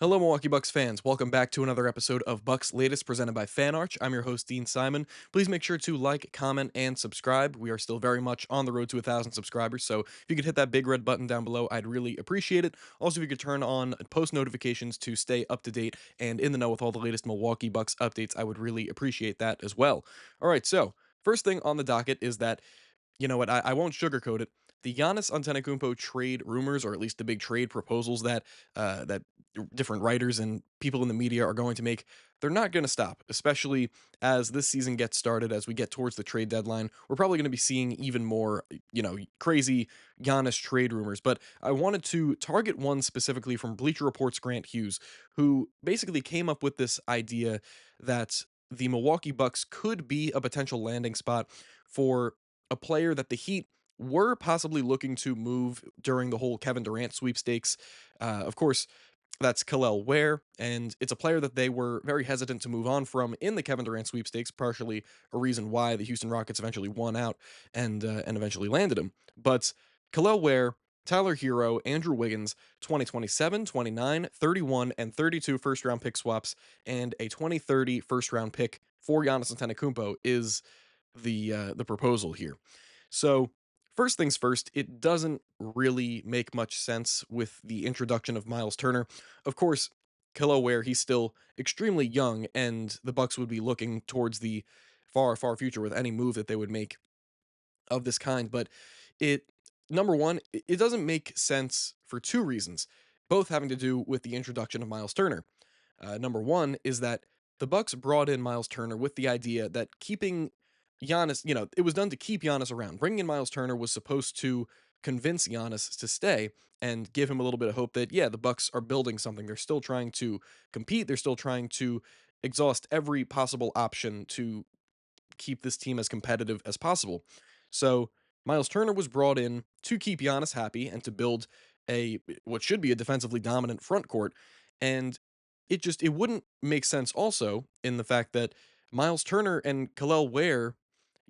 Hello, Milwaukee Bucks fans. Welcome back to another episode of Bucks Latest presented by FanArch. I'm your host, Dean Simon. Please make sure to like, comment, and subscribe. We are still very much on the road to 1,000 subscribers, so if you could hit that big red button down below, I'd really appreciate it. Also, if you could turn on post notifications to stay up to date and in the know with all the latest Milwaukee Bucks updates, I would really appreciate that as well. All right, so first thing on the docket is that you know what? I won't sugarcoat it. The Giannis Antetokounmpo trade rumors, or at least the big trade proposals that different writers and people in the media are going to make, they're not going to stop. Especially as this season gets started, as we get towards the trade deadline, we're probably going to be seeing even more, crazy Giannis trade rumors. But I wanted to target one specifically from Bleacher Report's Grant Hughes, who basically came up with this idea that the Milwaukee Bucks could be a potential landing spot for a player that the Heat were possibly looking to move during the whole Kevin Durant sweepstakes. Of course, that's Khalil Ware, and it's a player that they were very hesitant to move on from in the Kevin Durant sweepstakes, partially a reason why the Houston Rockets eventually won out and eventually landed him. But Khalil Ware, Tyler Hero, Andrew Wiggins, 2027, 29, 31, and 32 first round pick swaps, and a 2030 first round pick for Giannis Antetokounmpo is the proposal here. So, first things first, it doesn't really make much sense with the introduction of Miles Turner. Of course, Kilo Ware, he's still extremely young, and the Bucks would be looking towards the far, far future with any move that they would make of this kind. But it, number one, it doesn't make sense for two reasons, both having to do with the introduction of Miles Turner. Number one is that the Bucks brought in Miles Turner with the idea that keeping Giannis, it was done to keep Giannis around. Bringing in Miles Turner was supposed to convince Giannis to stay and give him a little bit of hope that yeah, the Bucks are building something. They're still trying to compete. They're still trying to exhaust every possible option to keep this team as competitive as possible. So Miles Turner was brought in to keep Giannis happy and to build a what should be a defensively dominant front court. And it wouldn't make sense also in the fact that Miles Turner and Khalil Ware,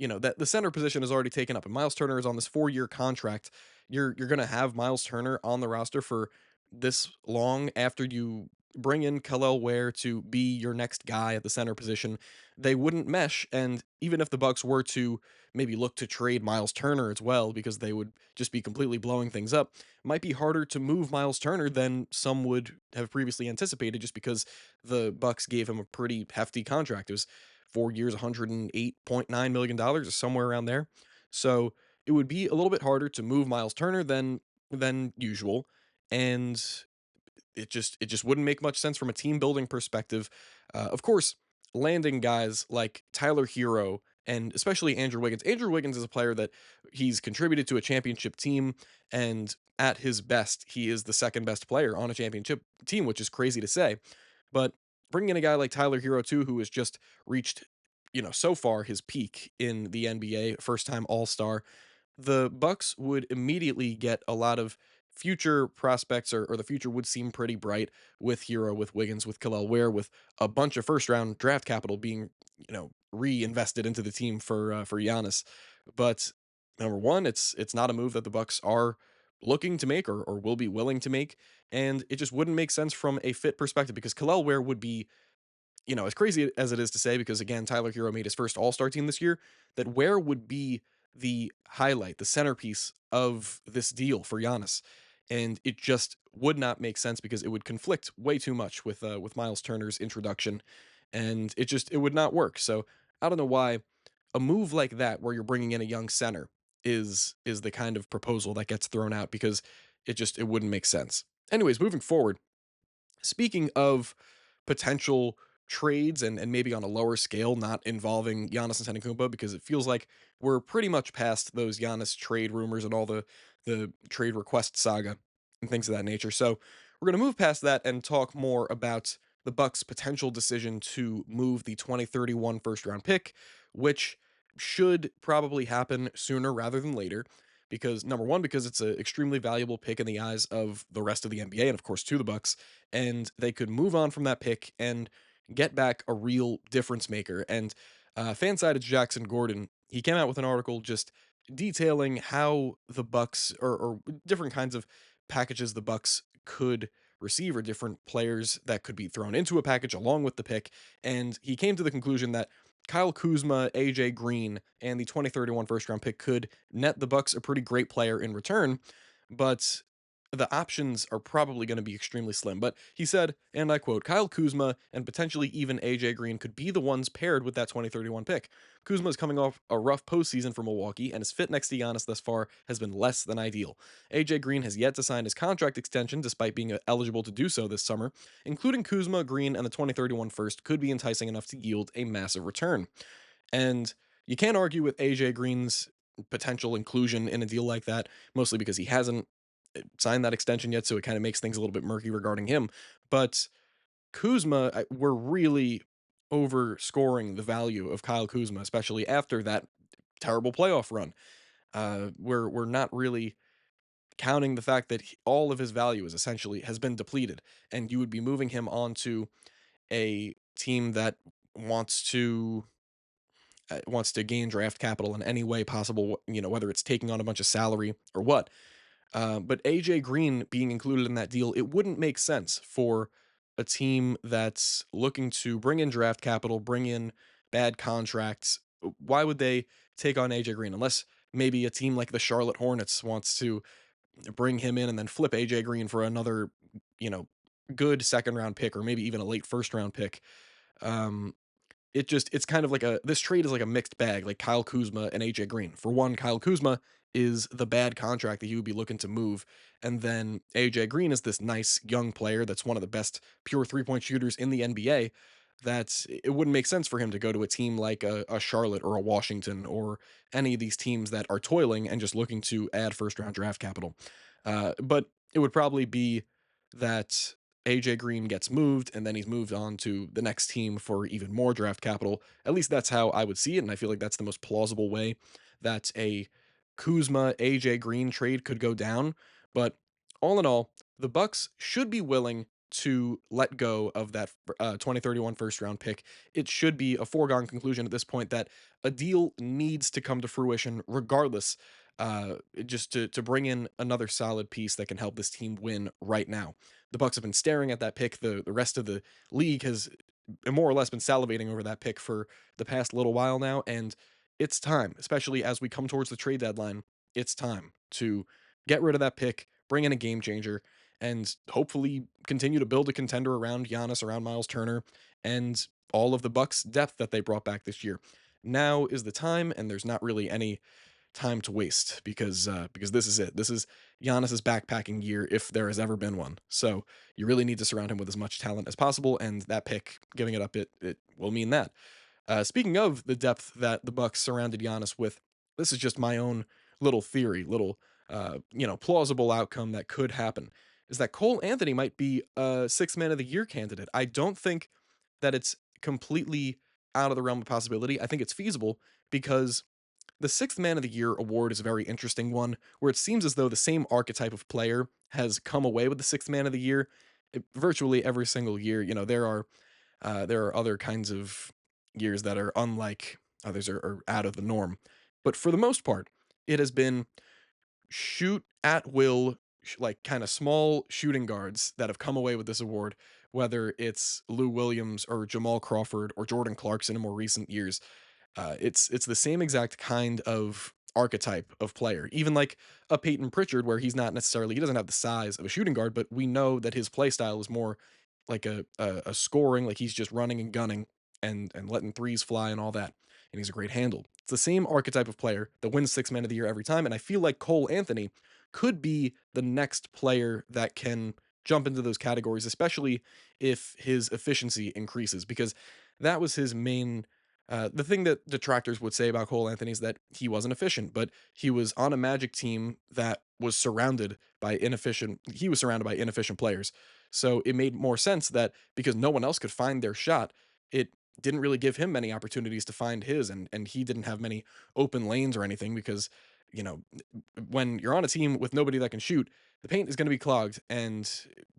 that the center position is already taken up, and Miles Turner is on this 4-year contract. You're gonna have Miles Turner on the roster for this long after you bring in Khalil Ware to be your next guy at the center position. They wouldn't mesh, and even if the Bucks were to maybe look to trade Miles Turner as well, because they would just be completely blowing things up, it might be harder to move Miles Turner than some would have previously anticipated, just because the Bucks gave him a pretty hefty contract. It was 4 years, $108.9 million, or somewhere around there. So it would be a little bit harder to move Miles Turner than usual, and it just wouldn't make much sense from a team building perspective. Of course, landing guys like Tyler Hero and especially Andrew Wiggins. Andrew Wiggins is a player that he's contributed to a championship team, and at his best, he is the second best player on a championship team, which is crazy to say. But bringing in a guy like Tyler Hero too, who has just reached, so far his peak in the NBA, first time All Star, the Bucks would immediately get a lot of future prospects, or the future would seem pretty bright with Hero, with Wiggins, with Khalil Ware, with a bunch of first round draft capital being, reinvested into the team for Giannis. But number one, it's not a move that the Bucks are looking to make, or will be willing to make, and it just wouldn't make sense from a fit perspective because Khalil Ware would be, as crazy as it is to say, because again, Tyler Hero made his first All Star team this year, that Ware would be the highlight, the centerpiece of this deal for Giannis, and it just would not make sense because it would conflict way too much with Miles Turner's introduction, and it would not work. So I don't know why a move like that, where you're bringing in a young center, is the kind of proposal that gets thrown out because it wouldn't make sense. Anyways, moving forward, speaking of potential trades and maybe on a lower scale, not involving Giannis Antetokounmpo, because it feels like we're pretty much past those Giannis trade rumors and all the trade request saga and things of that nature. So we're going to move past that and talk more about the Bucks' potential decision to move the 2031 first round pick, which should probably happen sooner rather than later. Because number one, because it's an extremely valuable pick in the eyes of the rest of the NBA, and of course to the Bucks, and they could move on from that pick and get back a real difference maker. And Fansided Jackson Gordon, he came out with an article just detailing how the Bucks, or different kinds of packages the Bucks could receiver, different players that could be thrown into a package along with the pick. And he came to the conclusion that Kyle Kuzma, AJ Green, and the 2031 first round pick could net the Bucks a pretty great player in return, but the options are probably going to be extremely slim. But he said, and I quote, Kyle Kuzma and potentially even AJ Green could be the ones paired with that 2031 pick. Kuzma is coming off a rough postseason for Milwaukee, and his fit next to Giannis thus far has been less than ideal. AJ Green has yet to sign his contract extension despite being eligible to do so this summer. Including Kuzma, Green, and the 2031 first could be enticing enough to yield a massive return. And you can't argue with AJ Green's potential inclusion in a deal like that, mostly because he hasn't signed that extension yet, so it kind of makes things a little bit murky regarding him. But Kuzma, we're really overscoring the value of Kyle Kuzma, especially after that terrible playoff run. We're not really counting the fact that all of his value is essentially has been depleted, and you would be moving him on to a team that wants to wants to gain draft capital in any way possible, whether it's taking on a bunch of salary or what. But AJ Green being included in that deal, it wouldn't make sense for a team that's looking to bring in draft capital, bring in bad contracts. Why would they take on AJ Green unless maybe a team like the Charlotte Hornets wants to bring him in and then flip AJ Green for another, you know, good second round pick or maybe even a late first round pick. Um, it's kind of like this trade is like a mixed bag, like Kyle Kuzma and AJ Green. For one, Kyle Kuzma is the bad contract that he would be looking to move, and then AJ Green is this nice young player that's one of the best pure 3-point shooters in the NBA. That it wouldn't make sense for him to go to a team like a Charlotte or a Washington or any of these teams that are toiling and just looking to add first round draft capital. But it would probably be that AJ Green gets moved and then he's moved on to the next team for even more draft capital. At least that's how I would see it. And I feel like that's the most plausible way that a Kuzma AJ Green trade could go down. But all in all, the Bucks should be willing to let go of that 2031 first round pick. It should be a foregone conclusion at this point that a deal needs to come to fruition regardless, just to bring in another solid piece that can help this team win right now. The Bucks have been staring at that pick. The rest of the league has more or less been salivating over that pick for the past little while now, and it's time, especially as we come towards the trade deadline. It's time to get rid of that pick, bring in a game changer, and hopefully continue to build a contender around Giannis, around Miles Turner, and all of the Bucks depth that they brought back this year. Now is the time, and there's not really any time to waste because this is it. This is Giannis's backpacking year if there has ever been one. So you really need to surround him with as much talent as possible, and that pick, giving it up, it will mean that. Speaking of the depth that the Bucks surrounded Giannis with, this is just my own little theory, little plausible outcome that could happen. Is that Cole Anthony might be a sixth man of the year candidate? I don't think that it's completely out of the realm of possibility. I think it's feasible because the Sixth Man of the Year award is a very interesting one, where it seems as though the same archetype of player has come away with the Sixth Man of the Year virtually every single year. There are other kinds of years that are unlike others, are out of the norm, but for the most part, it has been shoot at will, like kind of small shooting guards that have come away with this award. Whether it's Lou Williams or Jamal Crawford or Jordan Clarkson in more recent years, it's the same exact kind of archetype of player. Even like a Peyton Pritchard, where he doesn't have the size of a shooting guard, but we know that his play style is more like a scoring, like he's just running and gunning and letting threes fly and all that. And he's a great handle. It's the same archetype of player that wins six man of the year every time. And I feel like Cole Anthony could be the next player that can jump into those categories, especially if his efficiency increases, because that was his main the thing that detractors would say about Cole Anthony is that he wasn't efficient, but he was on a Magic team that was surrounded by inefficient. He was surrounded by inefficient players, so it made more sense that because no one else could find their shot, it didn't really give him many opportunities to find his, and he didn't have many open lanes or anything because you know when you're on a team with nobody that can shoot, the paint is going to be clogged and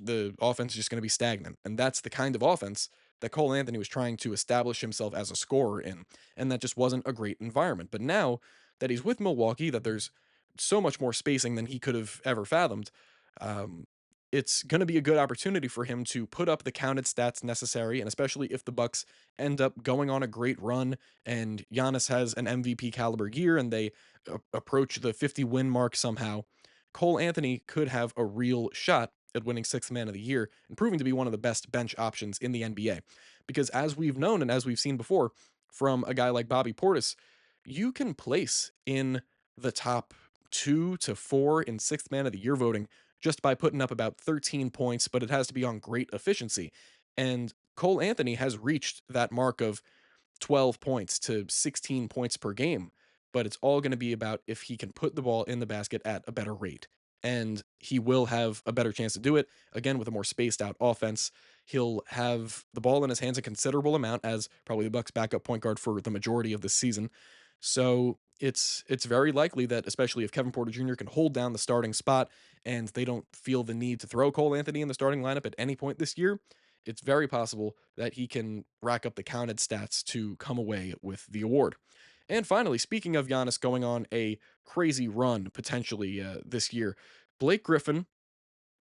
the offense is just going to be stagnant, and that's the kind of offense that Cole Anthony was trying to establish himself as a scorer in, and that just wasn't a great environment. But now that he's with Milwaukee, that there's so much more spacing than he could have ever fathomed. Um, it's going to be a good opportunity for him to put up the counted stats necessary, and especially if the Bucks end up going on a great run and Giannis has an MVP caliber year and they approach the 50 win mark somehow, Cole Anthony could have a real shot at winning sixth man of the year and proving to be one of the best bench options in the NBA. Because as we've known and as we've seen before from a guy like Bobby Portis, you can place in the top 2 to 4 in sixth man of the year voting just by putting up about 13 points, but it has to be on great efficiency. And Cole Anthony has reached that mark of 12 points to 16 points per game, but it's all going to be about if he can put the ball in the basket at a better rate. And he will have a better chance to do it again with a more spaced out offense. He'll have the ball in his hands a considerable amount as probably the Bucks backup point guard for the majority of the season. So it's very likely that especially if Kevin Porter Jr. can hold down the starting spot and they don't feel the need to throw Cole Anthony in the starting lineup at any point this year, it's very possible that he can rack up the counted stats to come away with the award. And finally, speaking of Giannis going on a crazy run potentially this year, Blake Griffin,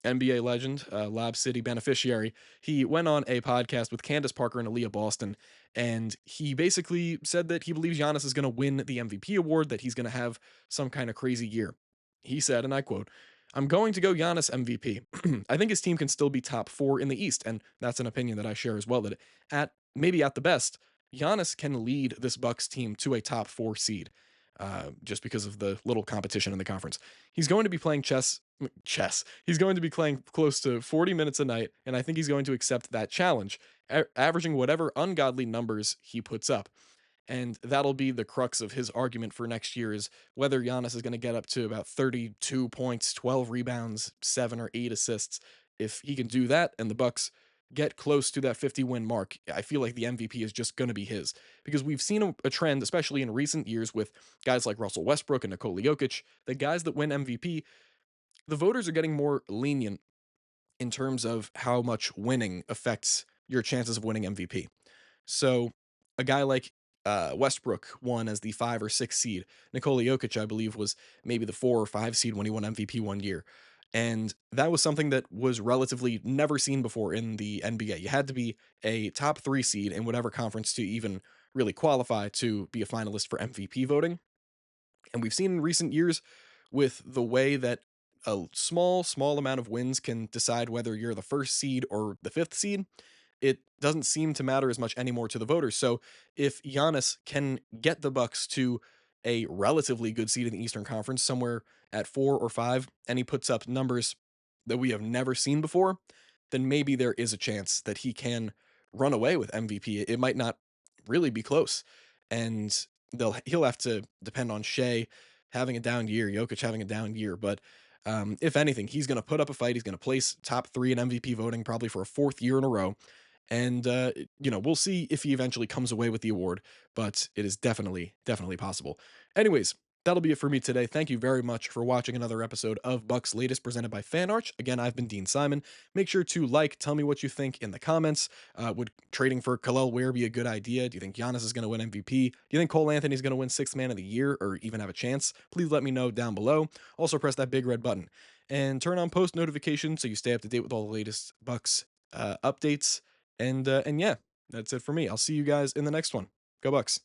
NBA legend, Lob City beneficiary, he went on a podcast with Candace Parker and Aaliyah Boston, and he basically said that he believes Giannis is going to win the MVP award, that he's going to have some kind of crazy year. He said, and I quote, "I'm going to go Giannis MVP. I think his team can still be top 4 in the East," and that's an opinion that I share as well, that at maybe at the best, Giannis can lead this Bucks team to a top 4 seed. Just because of the little competition in the conference. He's going to be playing chess. He's going to be playing close to 40 minutes a night, and I think he's going to accept that challenge, averaging whatever ungodly numbers he puts up. And that'll be the crux of his argument for next year is whether Giannis is going to get up to about 32 points, 12 rebounds, 7 or 8 assists. If he can do that and the Bucks get close to that 50 win mark, I feel like the MVP is just going to be his because we've seen a trend, especially in recent years with guys like Russell Westbrook and Nikola Jokic, the guys that win MVP, the voters are getting more lenient in terms of how much winning affects your chances of winning MVP. So a guy like Westbrook won as the 5 or 6 seed. Nikola Jokic, I believe, was maybe the 4 or 5 seed when he won MVP one year. And that was something that was relatively never seen before in the NBA. You had to be a top 3 seed in whatever conference to even really qualify to be a finalist for MVP voting. And we've seen in recent years with the way that a small amount of wins can decide whether you're the 1st seed or the 5th seed, it doesn't seem to matter as much anymore to the voters. So if Giannis can get the Bucks to a relatively good seed in the Eastern Conference, somewhere at 4 or 5, and he puts up numbers that we have never seen before, then maybe there is a chance that he can run away with MVP. It might not really be close, and he'll have to depend on Shea having a down year, Jokic having a down year, but if anything, he's going to put up a fight. He's going to place top 3 in MVP voting, probably for a 4th year in a row. And, we'll see if he eventually comes away with the award, but it is definitely possible. Anyways, that'll be it for me today. Thank you very much for watching another episode of Bucks Latest presented by FanArch. Again, I've been Dean Simon. Make sure to tell me what you think in the comments. Would trading for Khalil Ware be a good idea? Do you think Giannis is going to win MVP? Do you think Cole Anthony is going to win Sixth Man of the Year or even have a chance? Please let me know down below. Also, press that big red button and turn on post notifications so you stay up to date with all the latest Bucks updates. And yeah, that's it for me. I'll see you guys in the next one. Go Bucks.